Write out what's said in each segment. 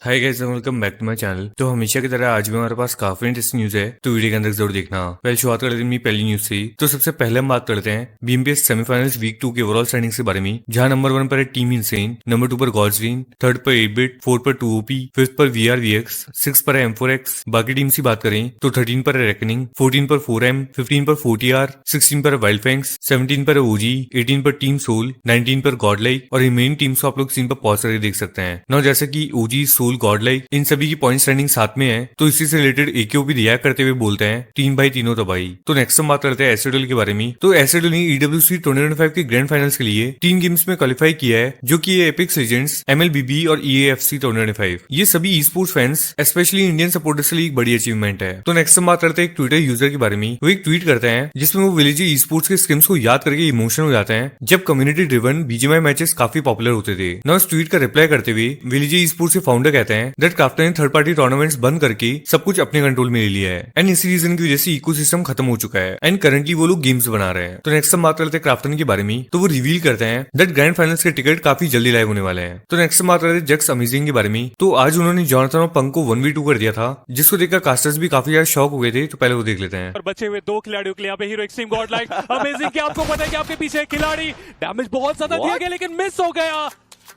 Hi guys, welcome back to my channel. तो हमेशा की तरह आज भी हमारे पास काफी इंटरेस्टिंग न्यूज है, तो वीडियो के अंदर जरूर देखना। पहले शुरुआत कर लेते हैं पहली न्यूज से। तो सबसे पहले हम बात करते हैं बीएमपीएस सेमीफाइनल्स वीक 2 के ओवरऑल स्टैंडिंग्स के बारे में, जहां नंबर 1 पर है टीम इनसेन, नंबर 2 पर गॉड्सविन, थर्ड पर 8-बिट, फोर्थ पर 2OP, फिफ्थ पर VRVX, सिक्स पर है M4X। बाकी टीम्स की बात करें तो 13 पर है रेकनिंग, 14 पर 4M, 15 पर 40R, 16 पर वाइल्ड फैंक्स, 17 पर ओजी, 18 पर टीम सोल, 19 पर गॉडलाइक और रिमेनिंग टीम्स को आप लोग स्क्रीन पर पॉज करके देख सकते हैं ना। जैसे कि ओजी, सोल, गॉडलाइक इन सभी की पॉइंट स्टैंडिंग साथ में है, तो इसी से रिलेटेड AKOP रिएक्ट करते हुए बोलते हैं तीन भाई तीनों तबाही। तो नेक्स्ट हम बात करते हैं एसएडब्ल्यू के बारे में। तो एसएडब्ल्यू ने EWC 2025 के ग्रैंड फाइनल्स के लिए 3 गेम्स में क्वालिफाई किया है, जो कि एपिक्स लीजेंड्स, MLBB और EAFC 2025। ये सभी e sports fans specially Indian supporters के लिए एक बड़ी अचीवमेंट है। तो नेक्स्ट हम बात करते हैं एक ट्विटर यूजर के बारे में। वो एक ट्वीट करते हैं जिसमें वो विलेज ई स्पोर्ट्स के स्किम्स को याद करके इमोशनल हो जाते हैं, जब कम्युनिटी ड्रिवन BGMI मैचेस काफी पॉपुलर होते थे ना। उस ट्वीट का रिप्लाई करते हुए विलेज ई स्पोर्ट्स के फाउंडर कहते हैं दैट क्राफ्टन ने थर्ड पार्टी टूर्नामेंट्स बंद करके सब कुछ अपने कंट्रोल में ले लिया है, एंड इसी रीजन की वजह से इकोसिस्टम खत्म हो चुका है, एंड करंटली वो लोग गेम्स बना रहे हैं। तो नेक्स्ट हम बात करते हैं क्राफ्टन के बारे में। तो वो रिवील करते हैं दैट ग्रैंड फाइनल्स के टिकट काफी जल्दी लाइव होने वाले हैं। तो नेक्स्ट हम बात करते हैं जक्स अमेजिंग के बारे में। तो आज उन्होंने जॉनथन और पंक को 1v2 कर दिया था, जिसको देखकर कास्टर्स भी काफी ज्यादा शॉक हो गए थे। तो पहले वो देख लेते हैं। और बचे हुए दो खिलाड़ियों के लिए यहाँ पे hero extreme God like amazing कि आपको पता है कि आपके पीछे एक खिलाड़ी डैमेज बहुत ज्यादा दिया गया लेकिन मिस हो गया।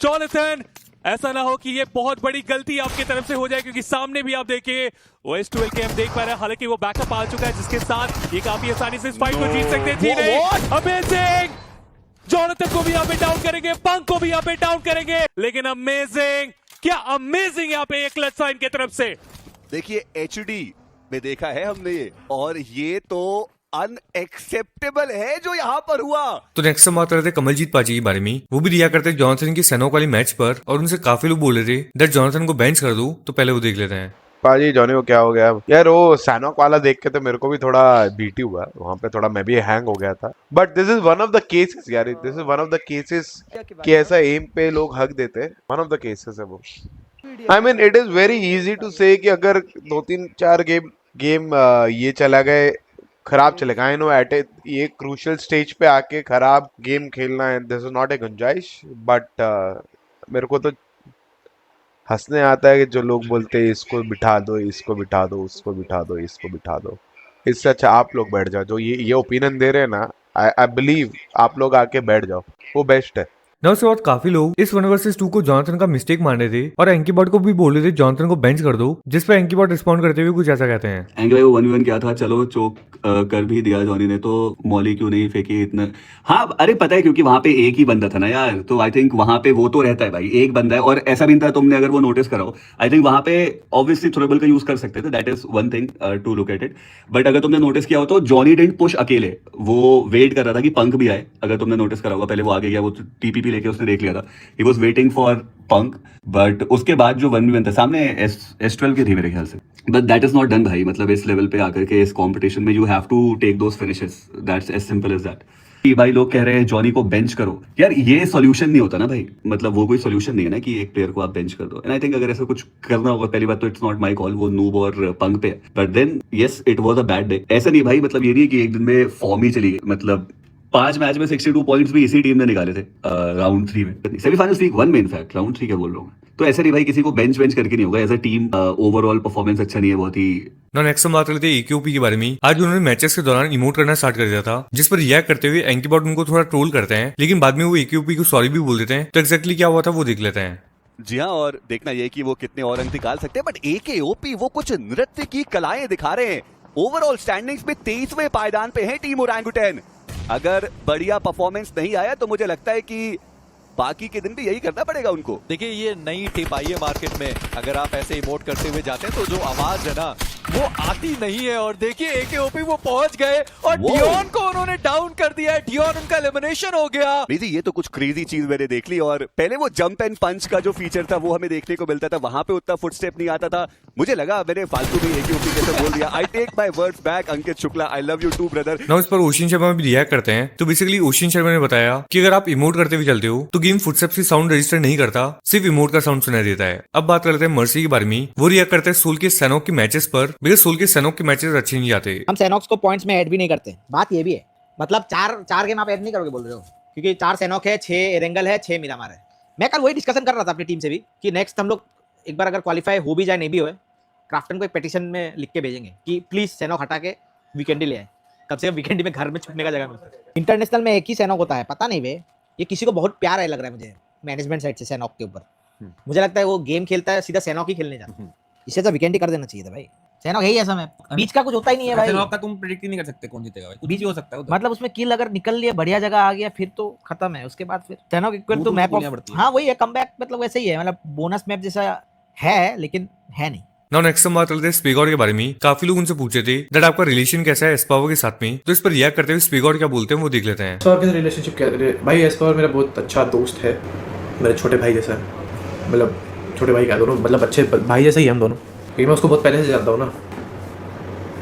जॉनथन, ऐसा ना हो कि ये बहुत बड़ी गलती आपकी तरफ से हो जाए, क्योंकि सामने भी आप देखिए OS12 के हम देख पा रहे हैं, हालांकि वो बैकअप आ चुका है जिसके साथ ये काफी आसानी से इस फाइट को जीत सकते हैं। अमेजिंग, जॉनथन को भी यहाँ पे डाउन करेंगे, पंक को भी यहाँ पे डाउन करेंगे, लेकिन अमेजिंग, क्या अमेजिंग यहाँ पे एक क्लच साइन की तरफ से। देखिए HD में देखा है हमने ये, और ये तो अनएक्सेप्टेबल है जो यहाँ पर हुआ। तो नेक्स्ट हम बात करते हैं कमलजीत पाजी के बारे में। वो भी रिया करते हैं जॉनथन की सैनोक वाली मैच पर, और उनसे काफी लोग बोल रहे थे दैट जॉनथन को बेंच कर दो। तो पहले वो देख लेते हैं। पाजी जॉनी को क्या हो गया यार? वो सैनोक वाला देख के तो मेरे को भी थोड़ा बीटी हुआ वहां पे, थोड़ा मैं भी हैंग हो गया था। But this is one of the cases यार, this is one of the cases कि ऐसा एम पे लोग हक देते हैं। वन ऑफ द केसेस है वो। I mean it is very easy to say कि अगर 2-3-4 गेम ये चला गए, खराब चलेगा। आई नो एट ये क्रूशियल स्टेज पे आके खराब गेम खेलना है, दिस इज नॉट ए गुंजाइश। बट मेरे को तो हंसने आता है कि जो लोग बोलते हैं इसको बिठा दो, इसको बिठा दो, उसको बिठा दो, इसको बिठा दो। इससे अच्छा आप लोग बैठ जाओ, जो ये ओपिनियन दे रहे हैं ना, आई बिलीव आप लोग आके बैठ जाओ, वो बेस्ट है ना। उसके बाद काफी लोग इस 1 vs 2 को जॉनथन का मिस्टेक मान रहे थे, और एंकीबॉट को भी बोल रहे थे जॉनथन को बेंच कर दो, जिस पर एंकीबॉट रिस्पॉन्ड करते हुए कुछ ऐसा कहते हैं। एंगे भाई वो 1v1 क्या था, चलो चोक कर भी दिया जॉनी ने, तो मॉली क्यों नहीं फेंकी इतना। हाँ अरे पता है, क्योंकि वहां पे एक ही बंदा था ना यार, तो आई थिंक वहां पे वो तो रहता है भाई, एक बंदा है। और ऐसा भी था, तुमने अगर वो नोटिस कराओ, आई थिंक वहां पे ऑब्वियसली थ्रोएबल का यूज कर सकते थे, that is one thing to look at it. But अगर तुमने नोटिस किया हो तो जॉनी डिडंट पुश अकेले, वो वेट कर रहा था कि पंक भी आए। अगर तुमने नोटिस करा होगा, पहले वो आगे गया, वो TPP लेके उसने देख लिया था, he was waiting for punk. But उसके बाद जो 1v1 था सामने S12 के थी मेरे ख्याल से, but that is not done भाई। मतलब इस लेवल पे आकर के इस कंपटीशन में you have to take those finishes, that's as simple as that. भाई लोग कह रहे हैं जॉनी को बेंच करो, यार ये सॉल्यूशन नहीं होता ना भाई। मतलब वो कोई सॉल्यूशन नहीं है ना कि एक प्लेयर को आप बेंच कर दो। एंड आई थिंक अगर ऐसा कुछ करना होगा, पहली बात तो इट्स नॉट माय कॉल, वो नूब और पंक पे। But then yes it was a bad day. ऐसा नहीं भाई, मतलब ये नहीं है कि एक दिन में फॉर्म ही चली गई। मतलब 5 मैच में 62 पॉइंट्स भी इसी टीम ने निकाले थे राउंड 3 में, सेमीफाइनल्स वीक 1 में इनफैक्ट, राउंड 3 क्या बोल रहा हूँ। तो ऐसा नहीं भाई, किसी को बेंच करके नहीं होगा। As a team overall performance अच्छा नहीं है, बहुत ही। ना नेक्स्ट हम बात करते हैं AKOP के बारे में। आज उन्होंने मैचेस के दौरान इमोट करना स्टार्ट कर दिया था, जिस पर रिएक्ट करते हुए एंकीबॉट उनको थोड़ा ट्रोल करते हैं, लेकिन बाद में वो AKOP को सॉरी भी बोल देते हैं। तो एक्जैक्टली क्या हुआ था वो देख लेते हैं। जी हाँ, और देखना ये कि वो कितने और अंक निकाल सकते हैं। बट AKOP वो कुछ नृत्य की कलाएं दिखा रहे हैं। ओवरऑल स्टैंडिंग्स में 23वें पायदान पे है टीम ओरंगुटन। अगर बढ़िया परफॉर्मेंस नहीं आया तो मुझे लगता है कि बाकी के दिन भी यही करना पड़ेगा उनको। देखिए ये नई टिप आई है मार्केट में, अगर आप ऐसे इमोट करते हुए जाते हैं तो जो आवाज है ना वो आती नहीं है। और देखिए AKOP वो पहुंच गए और डियोन को उन्होंने डाउन कर दिया है। डियोन उनका एलिमिनेशन हो गया। जी ये तो कुछ क्रेजी चीज मैंने देख ली। और पहले वो जंप एंड पंच का जो फीचर था वो हमें देखने को मिलता था, वहां पे उतना फुटस्टेप नहीं आता था। मुझे लगा मैंने फालतू में AKOP जैसे बोल दिया। I take my words back. Ankit Shukla, I love you too brother. ना इस पर ओशिन शर्मा भी रिएक्ट करते हैं। तो बेसिकली ओशिन शर्मा ने बताया कि अगर आप इमोट करते हुए चलते हो तो गेम फुटस्टेप्स की साउंड रजिस्टर नहीं करता, सिर्फ इमोट का साउंड सुनाई देता है। अब बात करते हैं मर्सी के बारे में। वो रिएक्ट करते हैं सोल के सैनोक के मैचेस पर, बिकॉज सोल के सैनोक के मैचेस अच्छे नहीं जाते। हम सैनोक्स को पॉइंट्स में ऐड भी नहीं करते। बात ये भी है, मतलब चार गेम आप ऐड नहीं करोगे बोल रहे हो, क्योंकि 4 सैनोक है, 6 एरेंगल है, 6 मिरामार है। मैं कल वही डिस्कशन कर रहा था अपनी टीम से भी कि नेक्स्ट हम लोग एक बार अगर क्वालिफाई हो भी जाए नहीं भी होए, क्राफ्टन को एक पेटिशन में लिख के भेजेंगे कि प्लीज सैनॉक हटा के वीकेंडी ले आए, कम से कम वीकेंडी में घर में छुपने का जगह मिलता है। इंटरनेशनल में एक ही सैनॉक होता है, पता नहीं बे, ये किसी को बहुत प्यार है लग रहा है मुझे मैनेजमेंट साइड से सैनॉक के ऊपर। मुझे लगता है वो गेम खेलता है सीधा सैनॉक ही खेलने जाता है, इसे तो वीकेंडी कर देना चाहिए था भाई। सैनॉक है ही ऐसा, में बीच का कुछ होता ही नहीं है भाई। सैनॉक का तुम प्रेडिक्ट ही नहीं कर सकते कौन जीतेगा भाई, कुछ भी हो सकता है उधर। मतलब उसमें किल अगर निकल लिया, बढ़िया जगह आ गया, फिर तो खत्म है। उसके बाद फिर सैनॉक इक्वल टू मैप गोलियां पड़ती है। हाँ वही है, कमबैक मतलब वैसे ही है, मतलब बोनस मैप जैसा है लेकिन है नहीं। नाउ नेक्स्ट हम बात करते हैं स्पीगॉड के बारे में। काफी लोग उनसे पूछे थे दैट आपका रिलेशन कैसा है एस्पावर के साथ में, तो इस पर रिएक्ट करते हुए स्पीगॉड क्या बोलते हैं वो देख लेते हैं। एस्पावर के रिलेशनशिप क्या भाई, एस्पावर मेरा बहुत अच्छा दोस्त है, मेरे छोटे भाई जैसा है, मतलब छोटे भाई क्या दोनों, मतलब अच्छे भाई जैसे ही हम दोनों। लेकिन मैं उसको बहुत पहले से जानता हूँ ना,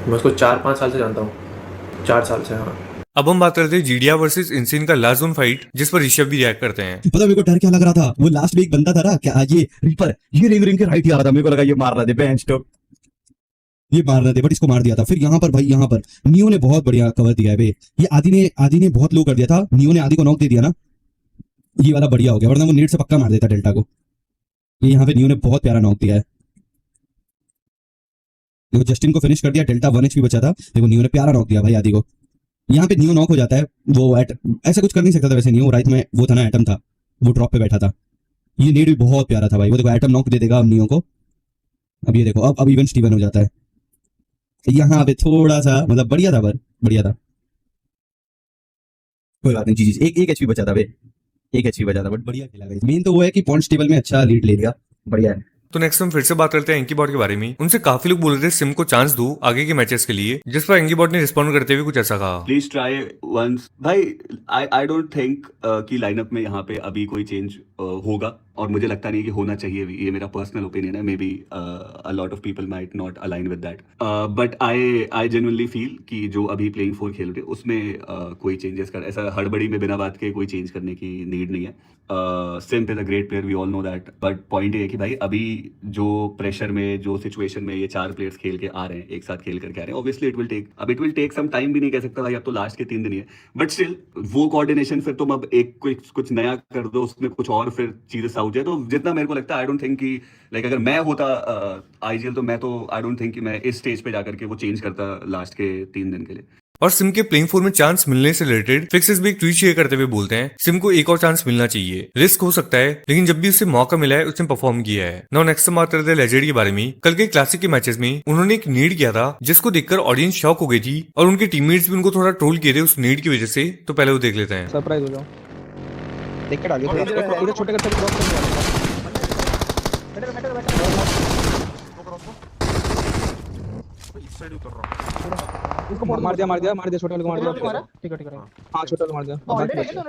मैं उसको 4-5 साल से जानता हूँ, 4 साल से। हाँ अब हम बात करते हैं जीडिया वर्सेस इंसिन का लास्ट जोन फाइट, जिस पर ऋषभ भी रिएक्ट करते हैं। पता मेरे को डर क्या लग रहा था, वो लास्ट में एक बंदा था ना, क्या ये रीपर, ये रिंग के राइट ही आ रहा था, मेरे को लगा ये मार रहा था, बेंच टॉप ये मार रहे थे, बट इसको मार दिया था। फिर यहाँ पर भाई, यहाँ पर नियो ने बहुत बढ़िया कवर दिया है बे, ये आदि ने बहुत लो कर दिया था, नियो ने आदि को नॉक दे दिया ना, ये वाला बढ़िया हो गया, वरना वो नेट से पक्का मार देता डेल्टा को। ये यहाँ पे नियो ने बहुत प्यारा नॉक दिया है, देखो जस्टिन को फिनिश कर दिया, डेल्टा 1 HP बचा था, देखो नियो ने प्यारा नॉक दिया भाई आदि को। यहाँ पे नियो नॉक हो जाता है, वो ऐसा कुछ कर नहीं सकता था वैसे नियो, राइट में वो था ना एटम था, वो ड्रॉप पे बैठा था, ये नेट भी बहुत प्यारा था भाई। वो देखो एटम नॉक दे देगा अब नियो को, अब ये देखो अब इवन स्टीवन हो जाता है। यहाँ पे थोड़ा सा मतलब बढ़िया था, पर बढ़िया था, कोई बात नहीं, जी एक HP बचा था बे, 1 HP बचा था, बट बढ़िया खेला। मेन तो वो है कि पॉइंट्स टेबल में अच्छा लीड ले लिया, बढ़िया है। तो नेक्स्ट हम फिर से बात करते हैं एंकीबॉट के बारे में। उनसे काफी लोग बोल रहे थे सिम को चांस दो आगे के मैचेस के लिए, जिस पर एंकीबॉट ने रिस्पॉन्ड करते हुए कुछ ऐसा कहा। प्लीज ट्राई वंस भाई। आई डोंट थिंक कि लाइनअप में यहाँ पे अभी कोई चेंज होगा, और मुझे लगता नहीं कि होना चाहिए भी, ये मेरा पर्सनल ओपिनियन है। May be a lot of people might not align with that, but I genuinely feel कि जो अभी प्लेइंग 4 खेल रहे उसमें कोई चेंजेस कर, ऐसा हड़बड़ी में बिना बात के कोई चेंज करने की नीड नहीं है। Simp is a great player, we all know that, but point ये है कि भाई अभी जो प्रेशर में, जो सिचुएशन में ये 4 प्लेयर्स खेल के आ रहे हैं, एक साथ खेल करके आ रहे हैं, obviously it will take some time, भी नहीं कह सकता भाई अब तो लास्ट के 3 दिन ही है, बट स्टिल वो कोऑर्डिनेशन फिर तुम अब एक कुछ नया कर दो उसमें कुछ और, फिर चीजें साउथ जाए। तो जितना मेरे को लगता है, आई डोंट थिंक कि लाइक अगर मैं होता आईजीएल तो मैं तो आई डोंट थिंक कि मैं इस स्टेज पे जाकर के वो चेंज करता लास्ट के 3 दिन के लिए। और सिम के प्लेइंग 4 में चांस मिलने से रिलेटेड फिक्सेस भी एक ट्वीट शेयर करते हुए बोलते हैं सिम को एक और चांस मिलना चाहिए, रिस्क हो सकता है लेकिन जब भी उसे मौका मिला है उसने परफॉर्म किया है। नाउ नेक्स्ट बात करते हैं लेजेंड के बारे में। कल के क्लासिक के मैचेस में उन्होंने एक नीड किया था जिसको देखकर ऑडियंस शॉक हो गई थी, और उनके टीममेट्स भी उनको थोड़ा ट्रोल किए थे उस नीड की वजह से। तो पहले वो देख लेते हैं। सरप्राइज हो जाओ, देख के डालिए इधर छोटे करते क्रॉस इसको मार दिया छोटे वाले को मार दिया। ठीक है हां छोटे वाले मार दिया।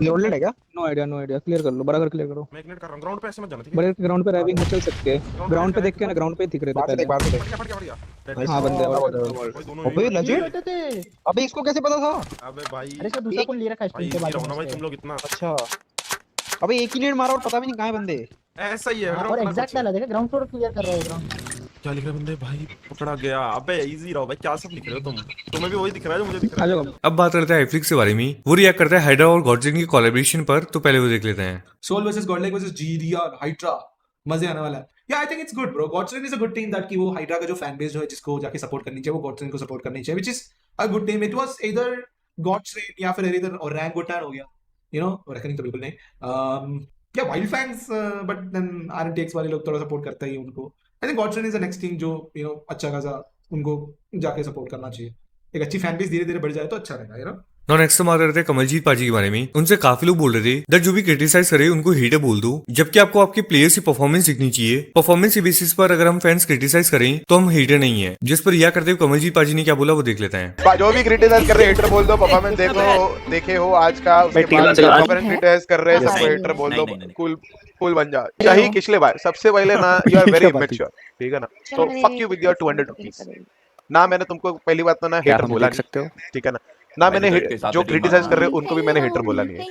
लोडेड है क्या? नो आईडिया क्लियर कर लो, बड़ा घर क्लियर करो। मैं एक मिनट कर रहा हूं, ग्राउंड पे ऐसे मत जाना, ठीक है? बड़े ग्राउंड पे रैविंग चल सकते हैं, ग्राउंड पे देख के ना, ग्राउंड पे दिख रहे थे पहले। हां बंदे अबे लेजेंड, अबे इसको कैसे पता था? अबे भाई अरे इसका दूसरा कौन ले रखा है स्क्रीन के बाद भाई तुम लोग इतना। अच्छा अबे एक ही नेट मारा और पता भी नहीं कहां है बंदे, ऐसा ही है। और एग्जैक्ट डाला, देखा ग्राउंड फ्लोर क्लियर कर रहा है। ग्राउंड क्या लिख रहे बंदे भाई, पकड़ा गया। अबे इजी रहो भाई, क्या सब लिख रहे हो तुम? तुम्हें भी वही दिख रहा है जो मुझे दिख रहा है। अब बात करते हैं एफ्लिक्स के बारे में। वो रिएक्ट करता है हाइड्रा और गॉडजिन की कोलैबोरेशन पर, तो पहले वो देख लेते हैं। Soul versus godlike versus GD और हाइड्रा, मजे आने वाला है। Yeah I think it's good bro, Godzin is a good team that कि वो हाइड्रा का जो फैन बेस जो है जिसको जाके सपोर्ट करनी चाहिए, वो गॉडजिन को सपोर्ट करनी चाहिए, which is a good team. It was either Godzin या फिर इधर ओरंगुटान हो गया, यू नो रेकनिंग तो बिल्कुल नहीं। Yeah wild fans, but then RNTX वाले लोग थोड़ा सपोर्ट करते ही उनको। I think Godzin is the next team जो यू नो अच्छा खासा उनको जाके सपोर्ट करना चाहिए। एक अच्छी फैन बेस धीरे धीरे बढ़ जाए तो अच्छा रहेगा, यू नो। नाउ नेक्स्ट बात करते हैं कमलजीत पाजी के बारे में। उनसे काफी लोग बोल रहे थे दैट जो भी क्रिटिसाइज करे उनको हेटर बोल दो, जबकि आपको आपके प्लेयर्स की परफॉर्मेंस दिखनी चाहिए। परफॉर्मेंस के बेसिस पर अगर हम फैंस क्रिटिसाइज करें तो हम हेटर नहीं है। जिस पर यह करते हुए कमलजीत पाजी ने क्या बोला वो देख लेते हैं। जो भी क्रिटिसाइज कर रहे हैं हेटर बोल दो, परफॉर्मेंस देखे हो आज का, उसके बाद क्रिटिसाइज कर रहे हैं सबको हेटर बोल दो, कूल बन जा। शाही किचले भाई सबसे पहले ना, यू आर वेरी इमैच्योर, ठीक है ना, तो fuck you with your 200 rupees ना। मैंने तुमको पहली बात तो ना हेटर बोला, ठीक है ना, मैंने जो क्रिटिसाइज कर रहे हैं उनको भी मैंने हेटर बोला नहीं है।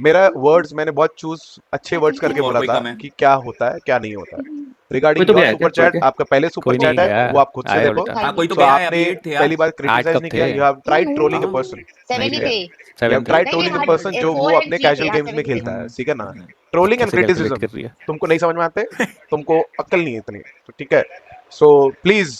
मेरा वर्ड्स मैंने बहुत चूज अच्छे वर्ड्स करके और बोला कोई था कम है? कि क्या होता है क्या नहीं होता है रिगार्डिंग कोई तो भी योर आया सुपर क्या चैट छोड़ के? आपका पहले सुपर कोई नहीं चैट है गया, वो आप खुद से आए देखो उल्टा। हाँ कोई तो तो गया है, आपने अभी 8 थे पहली यार। बार क्रिटिसाइज कब नहीं किया थे? यू हैव ट्राइड ट्रोलिंग अ हाँ। पर्सन 7 ही थे यू हैव सेवन ट्राइड नहीं, ट्रोलिंग अ नहीं, पर्सन जो वो 4 and अपने 3 कैजुअल थे, गेम्स हाँ, में 7 ही खेलता है थे। ठीक है ना ट्रोलिंग एंड कैसे कैलकुलेट क्रिटिसिज्म कर रही है? तुमको नहीं समझ में आते तुमको अक्ल नहीं है इतनी तो ठीक है सो प्लीज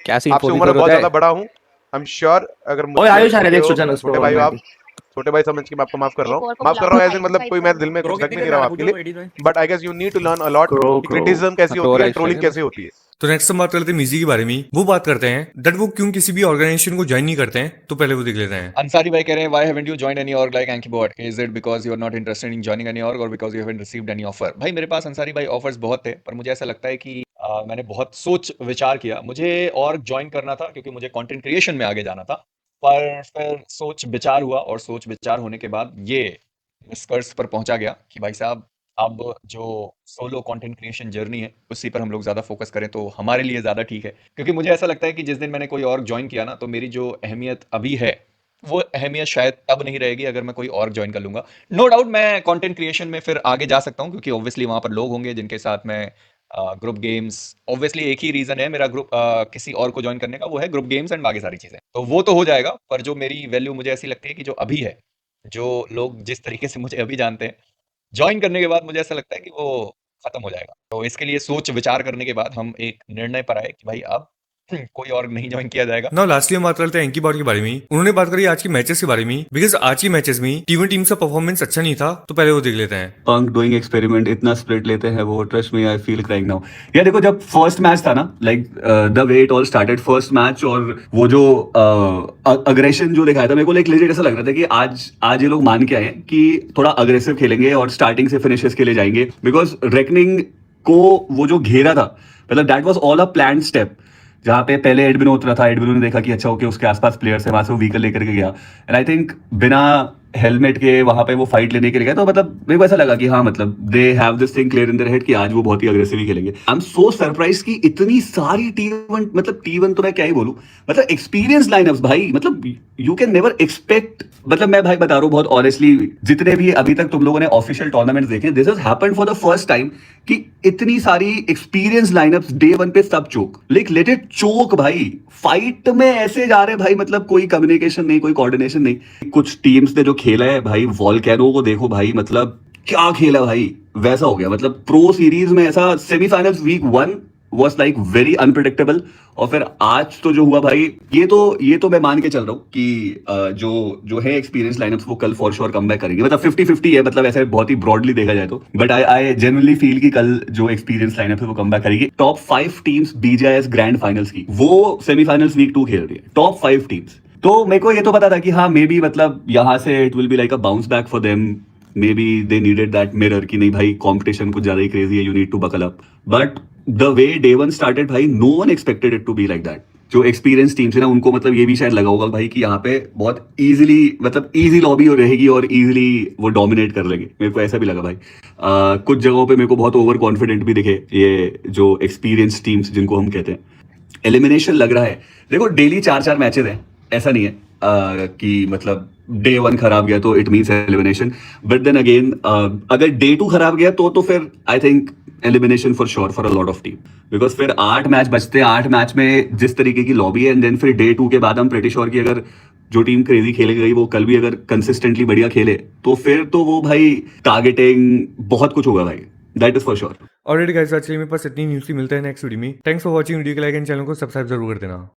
क्या सीन आपसे 4v4 उम्र में बहुत होता ज्यादा है? बड़ा हूँ आई एम श्योर अगर ओए मुझसे आयुष आ रहे छोटे देख हो सोचन उसको छोटे भाई हो आप 190। छोटे भाई समझ के मैं आपको माफ कर रहा एक हूँ और को माफ कर रहा हूँ एज इन बुलाओ, मतलब कोई मैं दिल में क्रो कुछ रख कितने नहीं पे रहा हूँ था? आपके पूछो लिए एडी भाई। But I guess you need to learn a lot crow criticism कैसी क्रो होती है राइट ट्रोलिंग साइड कैसे होती है तो नेक्स्ट हम बात करते हैं मिजी के बारे में वो बात करते हैं दैट वो क्यों किसी भी ऑर्गेनाइजेशन को ज्वाइन नहीं करते हैं तो पहले वो देख लेते हैं अंसारी भाई कह रहे हैं why haven't you joined any org like ankibot is it because you are not interested in joining any org or because you haven't received any offer भाई मेरे पास अंसारी भाई ऑफर्स बहुत थे पर मुझे ऐसा लगता है कि मैंने बहुत सोच विचार किया मुझे ऑर्ग ज्वाइन करना था क्योंकि मुझे कंटेंट क्रिएशन में आगे जाना था पर फिर सोच विचार हुआ और सोच विचार होने के बाद ये निष्कर्ष पर पहुंचा गया कि भाई साहब अब जो सोलो कंटेंट क्रिएशन जर्नी है उसी पर हम लोग ज़्यादा फोकस करें तो हमारे लिए ज़्यादा ठीक है क्योंकि मुझे ऐसा लगता है कि जिस दिन मैंने कोई और ज्वाइन किया ना तो मेरी जो अहमियत अभी है वो अहमियत शायद तब नहीं रहेगी अगर मैं कोई और ज्वाइन कर लूंगा नो डाउट मैं कंटेंट क्रिएशन में फिर आगे जा सकता हूँ क्योंकि ऑब्वियसली वहाँ पर लोग होंगे जिनके साथ मैं ग्रुप गेम्स ऑब्वियसली एक ही रीज़न है मेरा ग्रुप किसी और को ज्वाइन करने का वो है ग्रुप गेम्स एंड बाकी सारी चीज़ें तो वो तो हो जाएगा पर जो मेरी वैल्यू मुझे ऐसी लगती है कि जो अभी है जो लोग जिस तरीके से मुझे अभी जानते हैं ज्वाइन करने के बाद मुझे ऐसा लगता है कि वो खत्म हो जाएगा तो इसके लिए सोच विचार करने के बाद हम एक निर्णय पर आए कि भाई अब कोई और नहीं ज्वाइन किया जाएगा नाउ लास्टली हम बात करते हैं एंकी बॉट के बारे में उन्होंने बात करी आज की मैचेस के बारे में बिकॉज आज की मैचेस में टीम का परफॉर्मेंस अच्छा नहीं था तो पहले वो देख लेते हैं पंक डूइंग एक्सपेरिमेंट इतना स्प्लिट लेते हैं वो trust me I feel crying now या देखो जब फर्स्ट मैच था ना like the way it all started first match और वो जो अग्रेशन जो दिखाया था मेरे को लाइक लेजिट ऐसा लग रहा था कि आज ये लोग मान के आए हैं कि थोड़ा अग्रेसिव खेलेंगे और स्टार्टिंग से फिनिशेस के लिए जाएंगे बिकॉज रेकनिंग को वो जो घेरा था मतलब that was all a planned step जहाँ पे पहले एडमिनो उतरा था एडमिनो ने देखा कि अच्छा ओके उसके आसपास प्लेयर्स है वहां से वो व्हीकल लेकर के गया एंड आई थिंक बिना हेलमेट के वहां पे वो फाइट लेने के लिए गया तो मतलब मेरे को ऐसा लगा कि हाँ मतलब they have this thing clear in their head कि आज वो बहुत ही अग्रेसिवली खेलेंगे आई एम सो सरप्राइज कि इतनी सारी टी1 मतलब टी1 तो मैं क्या ही बोलूं मतलब एक्सपीरियंस लाइनअप्स भाई मतलब यू कैन नेवर एक्सपेक्ट मतलब मैं भाई बता रहा हूँ बहुत ऑनेस्टली जितने भी अभी तक तुम लोगों ने ऑफिशियल टूर्नामेंट्स देखे this has happened for the first time कि इतनी सारी एक्सपीरियंस लाइनअप्स डे 1 पे सब चोक लाइक लेट इट चोक भाई फाइट में ऐसे जा रहे भाई मतलब कोई कम्युनिकेशन नहीं कोई कोऑर्डिनेशन नहीं कुछ टीम्स ने जो खेला है भाई वॉल्केनो को देखो भाई मतलब क्या खेला भाई वैसा हो गया मतलब प्रो सीरीज में ऐसा semifinals week 1 was like very unpredictable और फिर आज तो जो हुआ भाई ये तो मैं मान के चल रहा हूँ कि जो है एक्सपीरियंस लाइनअप्स वो कल फॉर श्योर कम बैक करेंगे मतलब 50-50 है मतलब ऐसे बहुत ही ब्रॉडली देखा जाए तो बट आई जेन्युइनली फील कि कल जो एक्सपीरियंस लाइनअप है वो कम बैक करेगी top 5 teams BGIS grand finals की वो सेमीफाइनल्स वीक 2 खेल रही है टॉप 5 टीम्स तो मेरे को ये तो पता था कि हाँ मे बी मतलब यहाँ से it will be like a bounce back for them maybe they needed that mirror कि नहीं भाई कॉम्पिटिशन कुछ ज्यादा ही क्रेजी है you need to buckle up but the way day 1 started भाई no one expected it to be like that जो experience teams है ना उनको मतलब ये भी शायद लगा होगा भाई कि यहाँ पे बहुत इजीली मतलब इजी लॉबी रहेगी और इजीली वो डोमिनेट कर लेंगे मेरे को ऐसा भी लगा भाई कुछ जगहों पे मेरे को बहुत ओवर कॉन्फिडेंट भी दिखे ये जो एक्सपीरियंस टीम्स जिनको हम कहते हैं एलिमिनेशन लग रहा है देखो डेली 4-4 मैचेस हैं ऐसा नहीं है कि मतलब डे 1 खराब गया तो it means elimination but then again अगर डे 2 खराब गया तो फिर I think elimination for sure for a lot of team because फिर 8 मैच बचते हैं 8 मैच में जिस तरीके की लॉबी है एंड देन फिर डे 2 के बाद हम प्रीटी श्योर कि अगर जो टीम क्रेजी खेले गई वो कल भी अगर कंसिस्टेंटली बढ़िया खेले तो फिर तो वो भाई टारगेटिंग बहुत कुछ होगा भाई that is for sure already guys आज के लिए मेरे पास इतनी न्यूज़ ही मिलता है नेक्स्ट वीडियो में थैंक्स फॉर वॉचिंग वीडियो को लाइक एंड चैनल को सब्सक्राइब जरूर कर देना